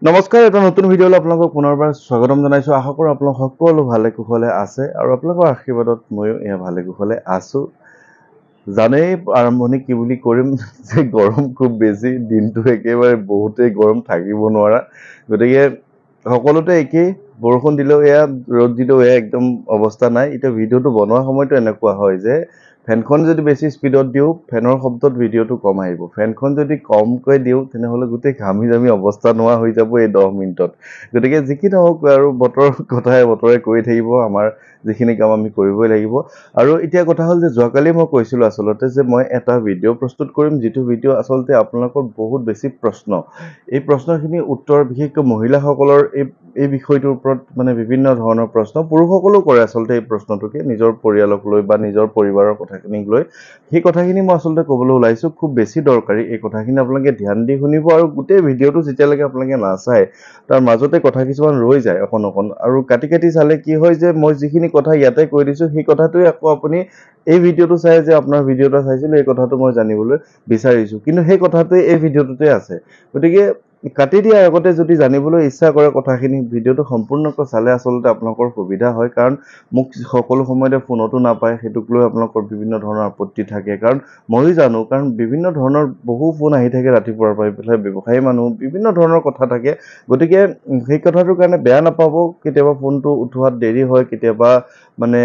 নমস্কাৰ এটা নতুন ভিডিঅ'লৈ আপোনালোকক পুনৰবাৰ স্বাগতম জনাইছো আশা কৰোঁ আপোনালোক সকলো ভালে কুশলে আছে আৰু আপোনালোকৰ আশীৰ্বাদত ময়ো এয়া ভালে কুশলে আছো জানেই আৰম্ভণি কি বুলি কৰিম যে গৰম খুব বেছি দিনটো একেবাৰে বহুতেই গৰম থাকিব নোৱাৰা গতিকে সকলোতে একেই বৰষুণ দিলেও এয়া ৰ'দ দিলেও এয়া একদম অৱস্থা নাই এতিয়া ভিডিঅ'টো বনোৱা সময়তো এনেকুৱা হয় যে ফেনখন যদি বেছি স্পীডত দিও ফেনৰ শব্দত ভিডিঅ'টো কম আহিব ফেনখন যদি কমকৈ দিও তেনেহলে গুটেই ঘামি জামি অৱস্থা নোৱা হৈ যাব এই 10 মিনিটত গতিকে যিকি নহওক আৰু বতৰ কথাই বতৰে কৰি থাকিব আমাৰ যিখিনি কাম আমি কৰিবই লাগিব আৰু এতিয়া কথা হল যে যোৱাকালি মই কৈছিলো আসলতে যে মই এটা ভিডিঅ' প্ৰস্তুত কৰিম যেটো ভিডিঅ' আসলতে আপোনালোকৰ বহুত বেছি প্ৰশ্ন এই প্ৰশ্নখিনি উত্তৰ বিশেষকৈ মহিলাসকলৰ এই বিষয়টোৰ ওপৰত মানে বিভিন্ন ধৰণৰ প্ৰশ্ন পুৰুষসকলেও কৰে আসলতে এই প্ৰশ্নটোকে নিজৰ পৰিয়ালক লৈ বা নিজৰ পৰিবাৰৰ কথাখিনিক লৈ সেই কথাখিনি মই আসলতে ক'বলৈ ওলাইছো খুব বেছি দৰকাৰী এই কথাখিনি আপোনালোকে ধ্যান দি শুনিব আৰু গোটেই ভিডিঅ'টো যেতিয়ালৈকে আপোনালোকে নাচায় তাৰ মাজতে কথা কিছুমান ৰৈ যায় অকণ আৰু কাটি কাটি চালে কি হয় যে মই যিখিনি কথা ইয়াতে কৈ দিছো সেই কথাটোই আকৌ আপুনি এই ভিডিঅ'টো চাই যে আপোনাৰ ভিডিঅ'টা চাইছিল এই কথাটো মই জানিবলৈ বিচাৰিছো কিন্তু সেই কথাটোই এই ভিডিঅ'টোতে আছে গতিকে কাটি দিয়াৰ আগতে যদি জানিবলৈ ইচ্ছা কৰে কথাখিনি ভিডিঅ'টো সম্পূৰ্ণকৈ চালে আসলতে আপোনালোকৰ সুবিধা হয় কাৰণ মোক সকলো সময়তে ফোনটো নাপায় হেতুক লৈ আপোনালোকৰ বিভিন্ন ধৰণৰ আপত্তি থাকে কাৰণ মই জানো কাৰণ বিভিন্ন ধৰণৰ বহু ফোন আহি থাকে ৰাতিপুৱাৰ পৰা পেলাই ব্যৱসায়ী মানুহ বিভিন্ন ধৰণৰ কথা থাকে গতিকে সেই কথাটোৰ কাৰণে বেয়া নাপাব কেতিয়াবা ফোনটো উঠোৱাত দেৰি হয় কেতিয়াবা মানে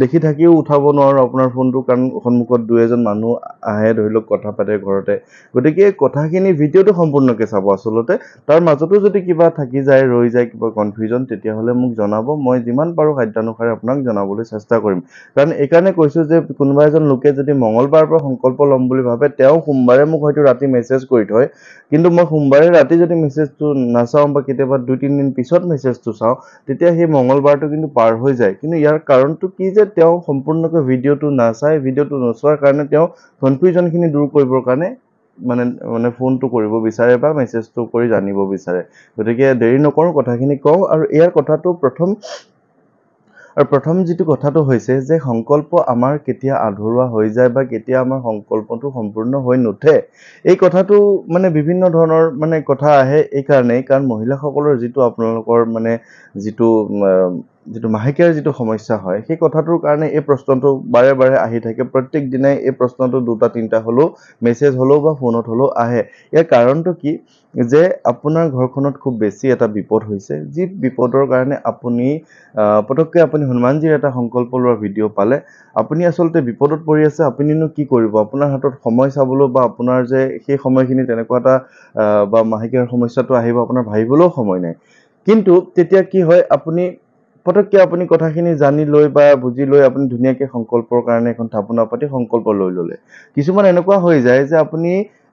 দেখি থাকিও উঠাব নোৱাৰো আপোনাৰ ফোনটো কাৰণ সন্মুখত দুই এজন মানুহ আহে ধৰিলক কথা পাতে ঘৰতে গতিকে কথাখিনি ভিডিঅ'টো সম্পূৰ্ণকৈ চাব আসলতে তাৰ মাজতো যদি কিবা থাকি যায় ৰৈ যায় কিবা কনফিউজন তেতিয়া হলে মোক জনাব মই যিমান পাৰো খাদ্যানুসাৰে আপোনাক জনাবলৈ চেষ্টা কৰিম কাৰণ এই কাৰণে কৈছো যে কোনোবা এজন লোকে যদি মঙ্গলবাৰৰ পৰা সংকল্প লম বুলি ভাবে তেওঁ সোমবাৰে মোক হয়তো ৰাতি মেছেজ কৰি থয় কিন্তু মই সোমবাৰে ৰাতি যদি মেছেজটো নাচাওঁ বা কেতিয়াবা 2-3 দিন পিছত মেছেজটো চাওঁ তেতিয়া সেই মঙ্গলবাৰটো কিন্তু পাৰ হৈ যায় কিন্তু ইয়াৰ কাৰণটো কি যে তেওঁ সম্পূৰ্ণকৈ ভিডিঅ'টো নাচাই ভিডিঅ'টো নচোৱাৰ কাৰণে তেওঁ কনফিউজনখিনি দূৰ কৰিবৰ কাৰণে মানে ফোনটো কৰিব বিচাৰে বা মেছেজটো কৰি জানিব বিচাৰে গতিকে দেৰি নকৰো কথাখিনি কওঁ আৰু ইয়াৰ কথাটো প্ৰথম যেটো কথাটো হৈছে যে সংকল্প আমাৰ কেতিয়া আধৰুৱা হৈ যায় বা কেতিয়া আমাৰ সংকল্পটো সম্পূৰ্ণ হৈ নুঠে এই কথাটো মানে বিভিন্ন ধৰণৰ মানে কথা আহে এই কাৰণেই কাৰণ মহিলাসকলৰ যেটো আপোনালোকৰ মানে যেটো মাহেকীয়াৰ যেটো সমস্যা হয় সেই কথাটোৰ কাৰণে এই প্ৰশ্নটো বাৰে বাৰে আহি থাকে প্ৰত্যেক দিনাই এই প্ৰশ্নটো দুটা তিনটা হলো মেছেজ হলো বা ফোনত হলো আহে ইয়াৰ কাৰণটো কি যে আপোনাৰ ঘৰখনত খুব বেছি এটা বিপদ হৈছে যি বিপদৰ কাৰণে আপুনি পটককৈ আপুনি হনুমানজীৰ এটা সংকল্প লোৱাৰ ভিডিঅ' পালে আপুনি আসলতে বিপদত পৰি আছে আপুনিনো কি কৰিব আপোনাৰ হাতত সময় চাবলৈ বা আপোনাৰ যে সেই সময়খিনি তেনেকুৱা এটা বা মাহেকীয়াৰ সমস্যাটো আহিব আপোনাৰ ভাবিবলৈও সময় নাই কিন্তু তেতিয়া কি হয় আপুনি পটককৈ আপুনি কথাখিনি জানি লৈ বা বুজি লৈ আপুনি ধুনীয়াকৈ সংকল্পৰ কাৰণে এখন থাপনা পাতি সংকল্প লৈ ললে কিছুমান এনেকুৱা হৈ যায় যে আপুনি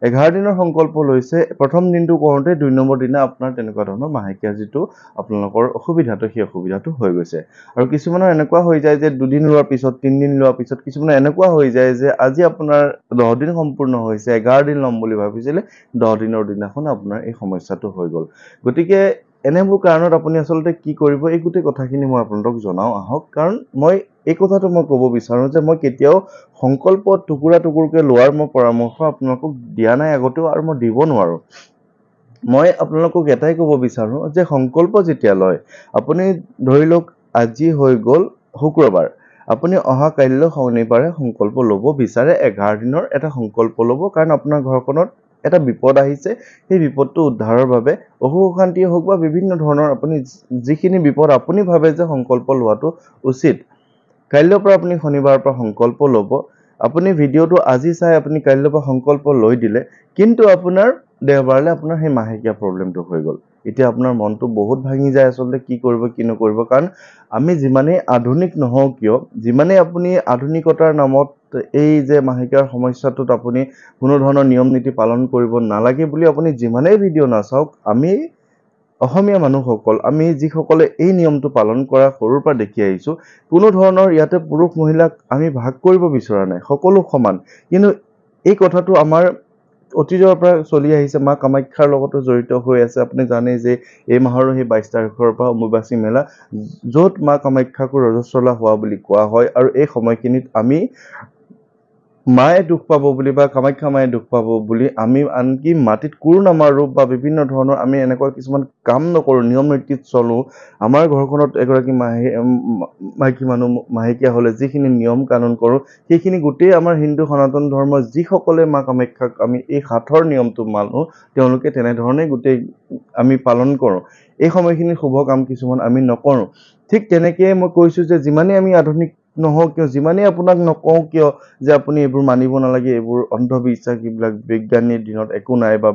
11 দিনৰ সংকল্প লৈছে প্ৰথম দিনটো কৰোতে 2 নম্বৰ দিনা আপোনাৰ তেনেকুৱা ধৰণৰ মাহেকীয়া যেটো আপোনালোকৰ অসুবিধাটো সেই অসুবিধাটো হৈ গৈছে আৰু কিছুমানৰ এনেকুৱা হৈ যায় যে 2 দিন লোৱাৰ পিছত 3 দিন লোৱাৰ পিছত কিছুমানৰ এনেকুৱা হৈ যায় যে আজি আপোনাৰ 10 দিন সম্পূৰ্ণ হৈছে 11 দিন লম বুলি ভাবিছিলে 10 দিনৰ দিনাখন আপোনাৰ এই সমস্যাটো হৈ গল গতিকে এনেবোৰ কাৰণত আপুনি আসলতে কি কৰিব এই গুটে কথাখিনি মই আপোনালোকক জনাও আহক কাৰণ মই এই কথাটো মই ক'ব বিচাৰো যে মই কেতিয়াও সংকল্প টুকুৰা টুকুৰকৈ লোৱাৰ মই পৰামৰ্শ আপোনালোকক দিয়া নাই আগতেও আৰু মই দিব নোৱাৰো মই আপোনালোকক এটাই ক'ব বিচাৰো যে সংকল্প যেতিয়া লয় আপুনি ধৰি লওক আজি হৈ গল শুক্ৰবাৰ আপুনি অহা কাইলৈ শনিবাৰে সংকল্প ল'ব বিচাৰে 11 দিনৰ এটা সংকল্প ল'ব কাৰণ আপোনাৰ ঘৰখনত এটা বিপদ আহিছে সেই বিপদটো উদ্ধাৰৰ বাবে অশান্তি হোক বা বিভিন্ন ধৰণৰ আপুনি যিখিনি বিপদ আপুনি ভাবে যে সংকল্প লোৱাটো উচিত কাইলৈৰ পৰা আপুনি শনিবাৰৰ পৰা সংকল্প ল'ব আপুনি ভিডিঅ'টো আজি চাই আপুনি কাইলৈৰ পৰা সংকল্প লৈ দিলে কিন্তু আপোনাৰ দেওবাৰলে আপোনাৰ সেই মাহেকীয়া প্ৰবলেমটো হৈ গল এতিয়া আপোনাৰ মনটো বহুত ভাঙি যায় আসলতে কি কৰিব কি নকৰিব কাৰণ আমি যিমানেই আধুনিক নহওঁ কিয় যিমানেই আপুনি আধুনিকতাৰ নামত এই যে মাহেকীয়াৰ সমস্যাটোত আপুনি কোনো ধৰণৰ নিয়ম নীতি পালন কৰিব নালাগে বুলি আপুনি যিমানেই ভিডিঅ' নাচাওক আমি অসমীয়া মানুহসকল আমি যিসকলে এই নিয়মটো পালন কৰা সৰুৰ পৰা দেখি আহিছো কোনো ধৰণৰ ইয়াতে পুৰুষ মহিলাক আমি ভাগ কৰিব বিচৰা নাই সকলো সমান কিন্তু এই কথাটো আমাৰ অতীজৰ পৰা চলি আহিছে মা কামাখ্যাৰ লগতো জড়িত হৈ আছে আপুনি জানে যে এই মাহৰ সেই 22 তাৰিখৰ পৰা অম্বুবাচী মেলা য'ত মা কামাখ্যাকো ৰজস্বলা হোৱা বুলি কোৱা হয় আৰু এই সময়খিনিত আমি মায়ে দুখ পাব বুলি বা কামাখ্যা মায়ে দুখ পাব বুলি আমি আনকি মাটিত কোৰ নামাৰোঁ বা বিভিন্ন ধৰণৰ আমি এনেকুৱা কিছুমান কাম নকৰোঁ, নিয়ম নীতিত চলোঁ। আমাৰ ঘৰখনত এগৰাকী মাইকী মানুহ মাহেকীয়া হ'লে যিখিনি নিয়ম কানুন কৰোঁ, সেইখিনি গোটেই আমাৰ হিন্দু সনাতন ধৰ্মৰ যিসকলে মা কামাখ্যাক আমি এই হাতৰ নিয়মটো মানো, তেওঁলোকে তেনেধৰণে গোটেই আমি পালন কৰোঁ। এই সময়খিনিত শুভ কাম কিছুমান আমি নকৰোঁ। ঠিক তেনেকৈ মই কৈছোঁ যে যিমানেই আমি আধুনিক নহওঁ কিয়, যিমানেই আপোনাক নকওঁ কিয় যে আপুনি এইবোৰ মানিব নালাগে, এইবোৰ অন্ধবিশ্বাস, এইবিলাক বিজ্ঞানীৰ দিনত একো নাই বা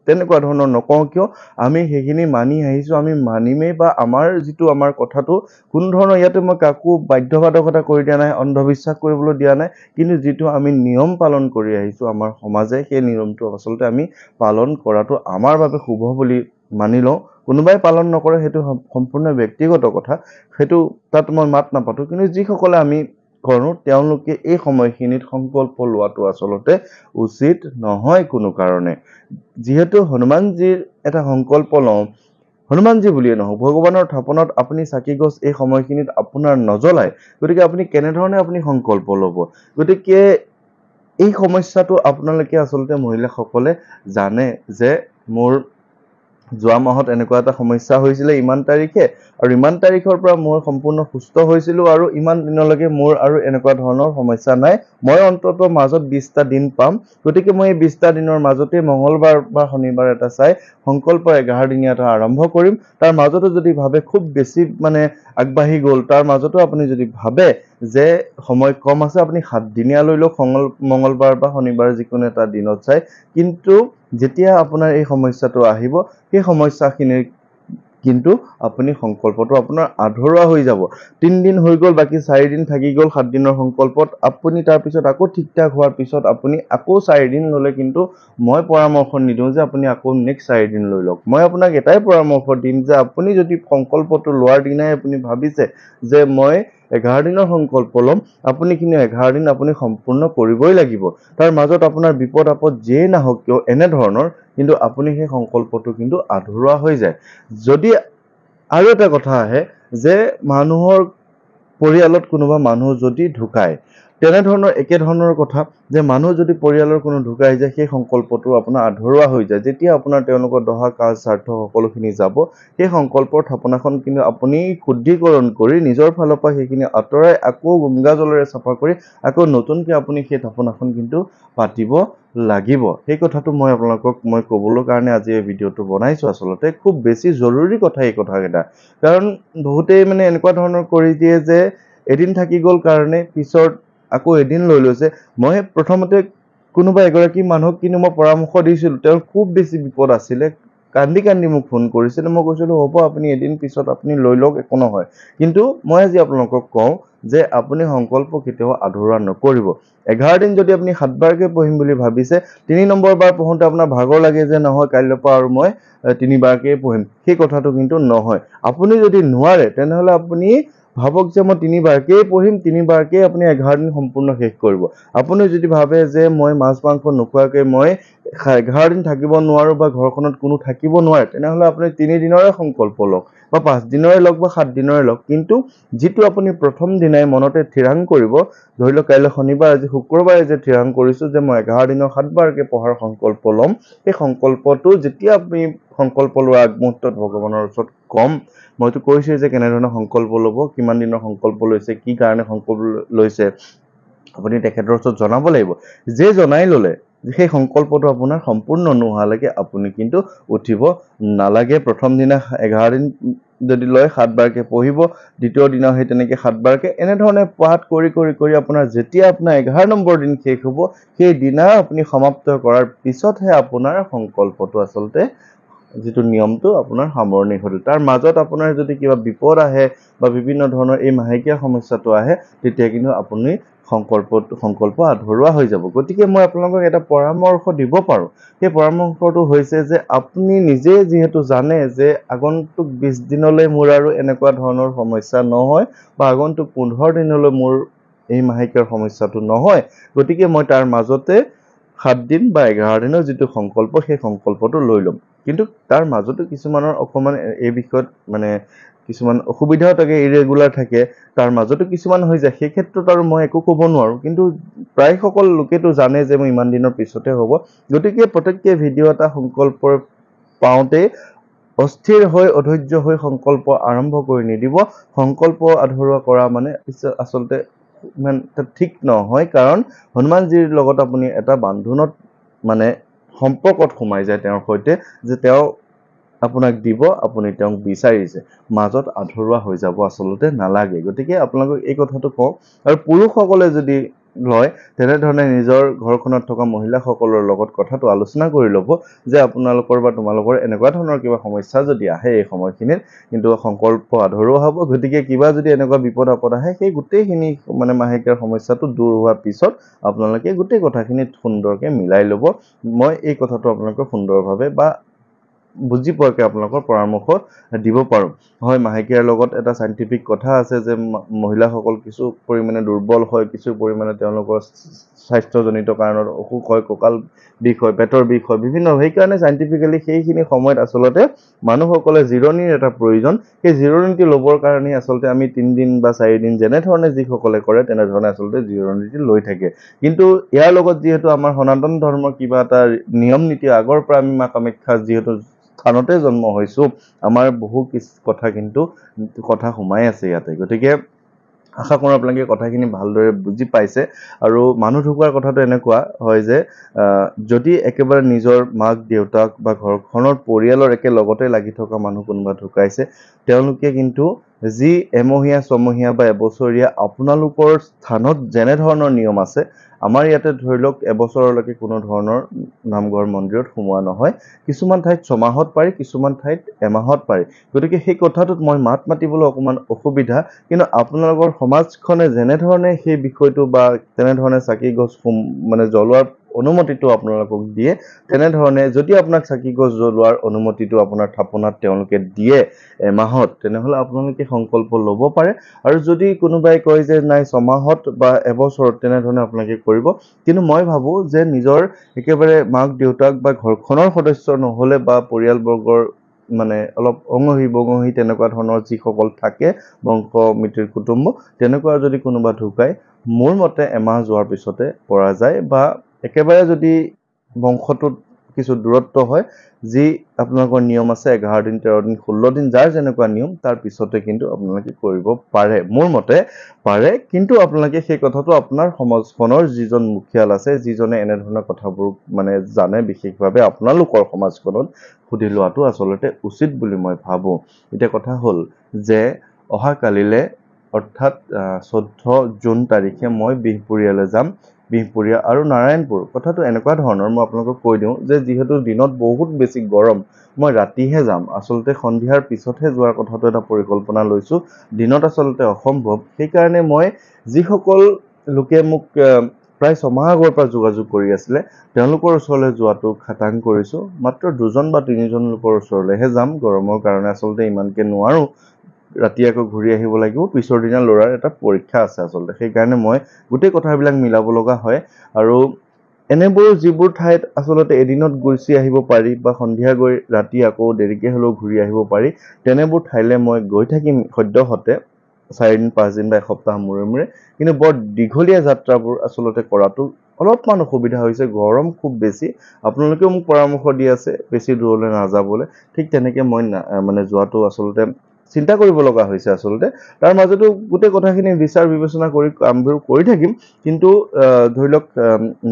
তেনেকুৱা ধৰণৰ নকওঁ কিয়, আমি সেইখিনি মানি আহিছোঁ, আমি মানিমেই বা আমাৰ আমাৰ কথাটো কোনো ধৰণৰ ইয়াতে মই কাকো বাধ্যবাধকতা কৰি দিয়া নাই, অন্ধবিশ্বাস কৰিবলৈ দিয়া নাই, কিন্তু যিটো আমি নিয়ম পালন কৰি আহিছোঁ আমাৰ সমাজে, সেই নিয়মটো আচলতে আমি পালন কৰাটো আমাৰ বাবে শুভ বুলি মানি লওঁ। কোনোবাই পালন নকৰে সেইটো সম্পূৰ্ণ ব্যক্তিগত কথা, সেইটো তাত মই মাত নাপাতোঁ, কিন্তু যিসকলে আমি কৰোঁ তেওঁলোকে এই সময়খিনিত সংকল্প লোৱাটো আচলতে উচিত নহয় কোনো কাৰণে। যিহেতু হনুমানজীৰ এটা সংকল্প লওঁ, হনুমানজী বুলিয়ে নহয়, ভগৱানৰ থাপনাত আপুনি চাকি গছ এই সময়খিনিত আপোনাৰ নজ্বলায়, গতিকে আপুনি কেনেধৰণে আপুনি সংকল্প ল'ব? গতিকে এই সমস্যাটো আপোনালোকে আচলতে মহিলাসকলে জানে যে মোৰ যোৱা মাহত এনেকুৱা এটা সমস্যা হৈছিলে ইমান তাৰিখে, আৰু ইমান তাৰিখৰ পৰা মই সম্পূৰ্ণ সুস্থ হৈছিলোঁ আৰু ইমান দিনলৈকে মোৰ আৰু এনেকুৱা ধৰণৰ সমস্যা নাই। মই অন্ততঃ মাজত 20টা দিন পাম, গতিকে মই এই 20টা দিনৰ মাজতে মঙলবাৰ বা শনিবাৰ এটা চাই সংকল্প 11 দিনীয়া এটা আৰম্ভ কৰিম। তাৰ মাজতো যদি ভাবে খুব বেছি আগবাঢ়ি গ'ল, তাৰ মাজতো আপুনি যদি ভাবে যে সময় কম আছে, আপুনি 7 দিনীয়া লৈ লওক, মঙলবাৰ বা শনিবাৰ যিকোনো এটা দিনত চাই। কিন্তু যেতিয়া আপোনাৰ এই সমস্যাটো আহিব, সেই সমস্যাখিনিৰ কিন্তু আপুনি সংকল্পটো আপোনাৰ আধৰুৱা হৈ যাব। 3 দিন হৈ গ'ল, বাকী 4 দিন থাকি গ'ল 7 দিনৰ সংকল্পত, আপুনি তাৰপিছত আকৌ ঠিক ঠাক হোৱাৰ পিছত আপুনি আকৌ 4 দিন ল'লে কিন্তু মই পৰামৰ্শ নিদিওঁ যে আপুনি আকৌ নেক্সট 4 দিন লৈ লওক। মই আপোনাক এটাই পৰামৰ্শ দিম যে আপুনি যদি সংকল্পটো লোৱাৰ দিনাই আপুনি ভাবিছে যে মই 11 দিনৰ সংকল্প ল'ম, আপুনি কিন্তু 11 দিন আপুনি সম্পূৰ্ণ কৰিবই লাগিব। তাৰ মাজত আপোনাৰ বিপদ আপদ যিয়েই নাহক কিয় এনেধৰণৰ, কিন্তু আপুনি সেই সংকল্পটো কিন্তু আধৰুৱা হৈ যায়। যদি আৰু এটা কথা আহে যে মানুহৰ পৰিয়ালত কোনোবা মানুহ যদি ঢুকায়, তেনেধৰণৰ একেধৰণৰ কথা যে মানুহ যদি পৰিয়ালৰ কোনো ঢুকাই যায়, সেই সংকল্পটো আপোনাৰ আধৰুৱা হৈ যায়। যেতিয়া আপোনাৰ তেওঁলোকৰ দহা কাজ স্বাৰ্থ সকলোখিনি যাব, সেই সংকল্পৰ থাপনাখন কিন্তু আপুনি শুদ্ধিকৰণ কৰি নিজৰ ফালৰ পৰা সেইখিনি আঁতৰাই আকৌ গংগা জলেৰে চাফা কৰি আকৌ নতুনকৈ আপুনি সেই থাপনাখন কিন্তু পাতিব লাগিব। সেই কথাটো মই আপোনালোকক ক'বলৈ কাৰণে আজি এই ভিডিঅ'টো বনাইছোঁ। আচলতে খুব বেছি জৰুৰী কথা এই কথাকেইটা, কাৰণ বহুতেই এনেকুৱা ধৰণৰ কৰি দিয়ে যে এদিন থাকি গ'ল কাৰণে পিছত আকৌ এদিন লৈ লৈছে। মই প্ৰথমতে কোনোবা এগৰাকী মানুহক কিন্তু মই পৰামৰ্শ দিছিলোঁ, তেওঁৰ খুব বেছি বিপদ আছিলে, কান্দি কান্দি মোক ফোন কৰিছিলে। মই কৈছিলোঁ হ'ব আপুনি এদিন পিছত আপুনি লৈ লওক, একো নহয়। কিন্তু মই আজি আপোনালোকক কওঁ যে আপুনি সংকল্প কেতিয়াও আধৰুৱা নকৰিব। 11 দিন যদি আপুনি 7 বাৰকৈ পঢ়িম বুলি ভাবিছে, 3 নম্বৰ বাৰ পঢ়োঁতে আপোনাৰ ভাগৰ লাগে যে নহয় কাইলৈৰ পৰা আৰু মই 3 বাৰকৈ পঢ়িম, সেই কথাটো কিন্তু নহয়। আপুনি যদি নোৱাৰে তেনেহ'লে আপুনি ভাবক যে মই 3 বাৰকেই পঢ়িম, 3 বাৰকেই আপুনি 11 দিন সম্পূৰ্ণ শেষ কৰিব। আপুনি যদি ভাবে যে মই মাছ মাংস নোখোৱাকৈ মই 11 দিন থাকিব নোৱাৰোঁ বা ঘৰখনত কোনো থাকিব নোৱাৰে, তেনেহ'লে আপুনি 3 দিনৰে সংকল্প লওক বা 5 দিনৰে লওক বা 7 দিনৰে লওক। কিন্তু যিটো আপুনি প্ৰথম দিনাই মনতে থিৰাং কৰিব, ধৰি লওক কাইলৈ শনিবাৰ, আজি শুক্ৰবাৰে যে থিৰাং কৰিছোঁ যে মই 11 দিনৰ 7 বাৰকৈ পঢ়াৰ সংকল্প ল'ম, সেই সংকল্পটো যেতিয়া আপুনি সংকল্প লোৱাৰ আগমুহূৰ্তত ভগৱানৰ ওচৰত ক'ম, মইতো কৈছোঁৱেই যে কেনেধৰণে সংকল্প ল'ব, কিমান দিনৰ সংকল্প লৈছে, কি কাৰণে সংকল্প লৈছে, আপুনি তেখেতৰ ওচৰত জনাব লাগিব। যে জনাই ল'লে সেই সংকল্পটো আপোনাৰ সম্পূৰ্ণ নোহোৱালৈকে আপুনি কিন্তু উঠিব নালাগে। প্ৰথম দিনা 11 দিন যদি লয় 7 বাৰকৈ পঢ়িব, দ্বিতীয় দিনা সেই তেনেকৈ 7 বাৰকৈ, এনেধৰণে পাঠ কৰি কৰি কৰি আপোনাৰ যেতিয়া আপোনাৰ 11 নম্বৰ দিন শেষ হ'ব, সেই দিনা আপুনি সমাপ্ত কৰাৰ পিছতহে আপোনাৰ সংকল্পটো আচলতে যিটো নিয়মটো আপোনাৰ সামৰণি ঘটিল। তাৰ মাজত আপোনাৰ যদি কিবা বিপদ আহে বা বিভিন্ন ধৰণৰ এই মাহেকীয়া সমস্যাটো আহে, তেতিয়া কিন্তু আপুনি সংকল্প আধৰুৱা হৈ যাব। গতিকে মই আপোনালোকক এটা পৰামৰ্শ দিব পাৰোঁ। সেই পৰামৰ্শটো হৈছে যে আপুনি নিজে যিহেতু জানে যে আগন্তুক 20 দিনলৈ মোৰ আৰু এনেকুৱা ধৰণৰ সমস্যা নহয় বা আগন্তুক 15 দিনলৈ মোৰ এই মাহেকীয়াৰ সমস্যাটো নহয়, গতিকে মই তাৰ মাজতে 7 দিন বা 11 দিনৰ যিটো সংকল্প, সেই সংকল্পটো লৈ ল'ম। কিন্তু তাৰ মাজতো কিছুমানৰ অকমান এই বিষয়ত মানে কিছুমান অসুবিধাও থাকে, ইৰেগুলাৰ থাকে, তাৰ মাজতো কিছুমান হৈ যায়। সেই ক্ষেত্ৰত আৰু মই একো ক'ব নোৱাৰোঁ, কিন্তু প্ৰায় সকল লোকেতো জানে যে মই ইমান দিনৰ পিছতে হ'ব। গতিকে পতককে ভিডিঅ' এটা সংকল্প পাওঁতেই অস্থিৰ হৈ অধৈৰ্য হৈ সংকল্প আৰম্ভ কৰি নিদিব। সংকল্প আধৰুৱা কৰা মানে আচলতে ইমান ঠিক নহয়, কাৰণ হনুমানজীৰ লগত আপুনি এটা বান্ধোনত মানে সম্পৰ্কত সোমাই যায় তেওঁৰ সৈতে, যে তেওঁ আপোনাক দিব, আপুনি তেওঁক বিচাৰিছে। মাজত আধৰুৱা হৈ যাব আচলতে নালাগে। গতিকে আপোনালোকক এই কথাটো কওঁ। আৰু পুৰুষসকলে যদি লয়, তেনেধৰণে নিজৰ ঘৰখনত থকা মহিলাসকলৰ লগত কথাটো আলোচনা কৰি ল'ব যে আপোনালোকৰ বা তোমালোকৰ এনেকুৱা ধৰণৰ কিবা সমস্যা যদি আহে এই সময়খিনিত, কিন্তু সংকল্প আধৰুৱা হ'ব। গতিকে কিবা যদি এনেকুৱা বিপদ আপদ আহে, সেই গোটেইখিনি মানে মাহেকীয়াৰ সমস্যাটো দূৰ হোৱাৰ পিছত আপোনালোকে গোটেই কথাখিনি সুন্দৰকৈ মিলাই ল'ব। মই এই কথাটো আপোনালোকক সুন্দৰভাৱে বা বুজি পোৱাকৈ আপোনালোকৰ পৰামৰ্শ দিব পাৰোঁ। হয়, মাহেকীয়াৰ লগত এটা চাইণ্টিফিক কথা আছে যে মহিলাসকল কিছু পৰিমাণে দুৰ্বল হয়, কিছু পৰিমাণে তেওঁলোকৰ স্বাস্থ্যজনিত কাৰণত অসুখ হয়, কঁকাল বিষ হয়, পেটৰ বিষ হয়, বিভিন্ন। সেইকাৰণে চাইণ্টিফিকেলি সেইখিনি সময়ত আচলতে মানুহসকলে জিৰণিৰ এটা প্ৰয়োজন। সেই জিৰণিটো ল'বৰ কাৰণে আচলতে আমি 3 দিন বা 4 দিন যেনেধৰণে যিসকলে কৰে তেনেধৰণে আচলতে জিৰণিটো লৈ থাকে। কিন্তু ইয়াৰ লগত যিহেতু আমাৰ সনাতন ধৰ্মৰ কিবা এটা নিয়ম নীতি আগৰ পৰা আমি মা কামাখ্যা যিহেতু স্থানতে জন্ম হৈছোঁ, আমাৰ বহু কথা সোমাই আছে ইয়াতে। গতিকে আশা কৰোঁ আপোনালোকে কথাখিনি ভালদৰে বুজি পাইছে। আৰু মানুহ ঢুকোৱাৰ কথাটো এনেকুৱা হয় যে যদি একেবাৰে নিজৰ মাক দেউতাক বা ঘৰখনৰ পৰিয়ালৰ একেলগতে লাগি থকা মানুহ কোনোবা ঢুকাইছে, তেওঁলোকে কিন্তু যি এমহীয়া ছমহীয়া বা এবছৰীয়া আপোনালোকৰ স্থানত যেনেধৰণৰ নিয়ম আছে, আমাৰ ইয়াতে ধৰি লওক এবছৰলৈকে কোনো ধৰণৰ নামঘৰ মন্দিৰত সোমোৱা নহয়। কিছুমান ঠাইত 6 মাহত পাৰি, কিছুমান ঠাইত এমাহত পাৰি। গতিকে সেই কথাটোত মই মাত মাতিবলৈ অকণমান অসুবিধা, কিন্তু আপোনালোকৰ সমাজখনে যেনেধৰণে সেই বিষয়টো বা তেনেধৰণে চাকি গছ মানে জ্বলোৱাৰ অনুমতিটো আপোনালোকক দিয়ে, তেনেধৰণে যদি আপোনাক চাকি গছ জ্বলোৱাৰ অনুমতিটো আপোনাৰ থাপনাত তেওঁলোকে দিয়ে এমাহত, তেনেহ'লে আপোনালোকে সংকল্প ল'ব পাৰে। আৰু যদি কোনোবাই কয় যে নাই 6 মাহত বা এবছৰত, তেনেধৰণে আপোনালোকে কৰিব। কিন্তু মই ভাবোঁ যে নিজৰ একেবাৰে মাক দেউতাক বা ঘৰখনৰ সদস্য নহ'লে বা পৰিয়ালবৰ্গৰ মানে অলপ অঙহী বঙহী তেনেকুৱা ধৰণৰ যিসকল থাকে বংশ মিতিৰ কুটুম্ব, তেনেকুৱা যদি কোনোবা ঢুকায়, মোৰ মতে এমাহ যোৱাৰ পিছতে পৰা যায়। বা একেবাৰে যদি বংশটোত কিছু দূৰত্ব হয়, যি আপোনালোকৰ নিয়ম আছে 11 দিন 13 দিন 16 দিন যাৰ যেনেকুৱা নিয়ম, তাৰ পিছতে কিন্তু আপোনালোকে কৰিব পাৰে। মোৰ মতে পাৰে, কিন্তু আপোনালোকে সেই কথাটো আপোনাৰ সমাজখনৰ যিজন মুখিয়াল আছে, যিজনে এনেধৰণৰ কথাবোৰ মানে জানে বিশেষভাৱে আপোনালোকৰ সমাজখনত, সুধি লোৱাটো আচলতে উচিত বুলি মই ভাবোঁ। এতিয়া কথা হ'ল যে অহাকালিলৈ অৰ্থাৎ 14 জুন তাৰিখে মই বিহপুৰীয়ালৈ যাম। বিহপুৰীয়া আৰু নাৰায়ণপুৰ। কথাটো এনেকুৱা ধৰণৰ, মই আপোনালোকক কৈ দিওঁ যে যিহেতু দিনত বহুত বেছি গৰম, মই ৰাতিহে যাম। আচলতে সন্ধিয়াৰ পিছতহে যোৱাৰ কথাটো এটা পৰিকল্পনা লৈছোঁ। দিনত আচলতে অসম্ভৱ। সেইকাৰণে মই যিসকল লোকে মোক প্ৰায় 6 মাহ আগৰ পৰা যোগাযোগ কৰি আছিলে, তেওঁলোকৰ ওচৰলৈ যোৱাটো খাটাং কৰিছোঁ। মাত্ৰ 2জন বা 3জন লোকৰ ওচৰলৈহে যাম। গৰমৰ কাৰণে আচলতে ইমানকৈ নোৱাৰোঁ। ৰাতি আকৌ ঘূৰি আহিব লাগিব। পিছৰ দিনা ল'ৰাৰ এটা পৰীক্ষা আছে আচলতে। সেইকাৰণে মই গোটেই কথাবিলাক মিলাব লগা হয়। আৰু এনেবোৰ যিবোৰ ঠাইত আচলতে এদিনত গুচি আহিব পাৰি বা সন্ধিয়া গৈ ৰাতি আকৌ দেৰিকৈ হ'লেও ঘূৰি আহিব পাৰি, তেনেবোৰ ঠাইলৈ মই গৈ থাকিম সদ্যহতে 4 দিন 5 দিন বা এসপ্তাহ মূৰে মূৰে। কিন্তু বৰ দীঘলীয়া যাত্ৰাবোৰ আচলতে কৰাটো অলপমান অসুবিধা হৈছে, গৰম খুব বেছি। আপোনালোকেও মোক পৰামৰ্শ দি আছে বেছি দূৰলৈ নাযাবলৈ। ঠিক তেনেকৈ মই মানে যোৱাটো আচলতে চিন্তা কৰিব লগা হৈছে আচলতে। তাৰ মাজতো গোটেই কথাখিনি বিচাৰ বিবেচনা কৰি কামবোৰ কৰি থাকিম। কিন্তু ধৰি লওক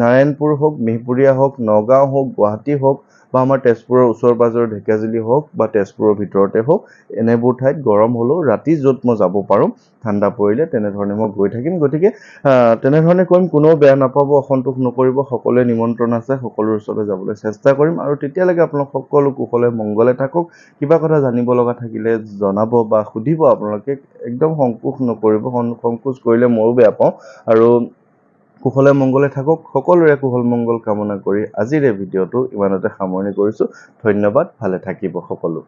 নাৰায়ণপুৰ হওক, বিহপুৰীয়া হওক, নগাঁও হওক, গুৱাহাটী হওক বা আমাৰ তেজপুৰৰ ওচৰ পাজৰৰ ঢেকিয়াজুলি হওক বা তেজপুৰৰ ভিতৰতে হওক, এনেবোৰ ঠাইত গৰম হ'লেও ৰাতি য'ত মই যাব পাৰোঁ, ঠাণ্ডা পৰিলে তেনেধৰণে মই গৈ থাকিম। গতিকে তেনেধৰণে কৰিম, কোনেও বেয়া নাপাব, অসন্তোষ নকৰিব। সকলোৱে নিমন্ত্ৰণ আছে, সকলোৰে ওচৰলৈ যাবলৈ চেষ্টা কৰিম। আৰু তেতিয়ালৈকে আপোনালোক সকলো কুশলে মংগলে থাকক। কিবা কথা জানিব লগা থাকিলে জনাব বা সুধিব আপোনালোকে, একদম সংকোচ নকৰিব। সংকোচ কৰিলে ময়ো বেয়া পাওঁ। আৰু কুশলে মংগলে থাকক, সকলোৰে কুশল মংগল কামনা কৰি আজিৰ এই ভিডিঅ'টো ইমানতে সামৰণি কৰিছোঁ। ধন্যবাদ, ভালে থাকিব সকলো।